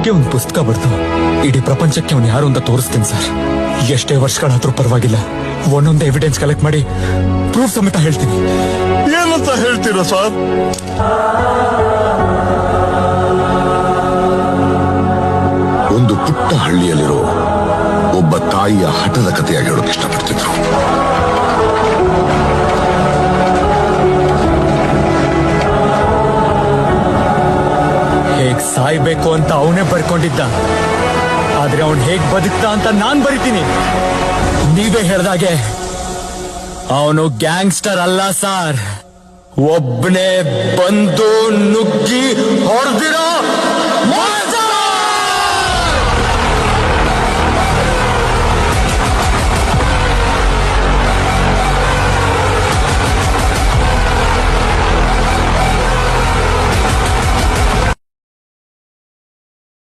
ಬಗ್ಗೆ ಒಂದು ಪುಸ್ತಕ ಬರ್ತು ಇಡೀ ಪ್ರಪಂಚಕ್ಕೆ ಅವನು ಯಾರು ಅಂತ ತೋರಿಸ್ತೀನಿ ಸರ್. ಎಷ್ಟೇ ವರ್ಷಗಳಾದ್ರೂ ಪರವಾಗಿಲ್ಲ, ಒಂದೊಂದು ಎವಿಡೆನ್ಸ್ ಕಲೆಕ್ಟ್ ಮಾಡಿ ಪ್ರೂಫ್ ಸಮೇತ ಹೇಳ್ತೀನಿ. ಏನಂತ ಹೇಳ್ತೀರಾ ಸರ್? ಒಂದು ಪುಟ್ಟ ಹಳ್ಳಿಯಲ್ಲಿರೋ ಒಬ್ಬ ತಾಯಿಯ ಹಠದ ಕಥೆಯಾಗಿ ಹೇಳೋಕೆ ಇಷ್ಟಪಡ್ತಿದ್ರು. ಹೇಗ್ ಸಾಯ್ಬೇಕು ಅಂತ ಅವನೇ ಬರ್ಕೊಂಡಿದ್ದ, ಆದ್ರೆ ಅವನ್ ಹೇಗ್ ಬದುಕ್ತಾ ಅಂತ ನಾನ್ ಬರಿತೀನಿ. ನೀವೇ ಹೇಳ್ದಾಗೆ ಅವನು ಗ್ಯಾಂಗ್ಸ್ಟರ್ ಅಲ್ಲ ಸಾರ್, ಒಬ್ಬನೇ ಬಂದು ನುಗ್ಗಿ ಹೊಡೆದಿರೋ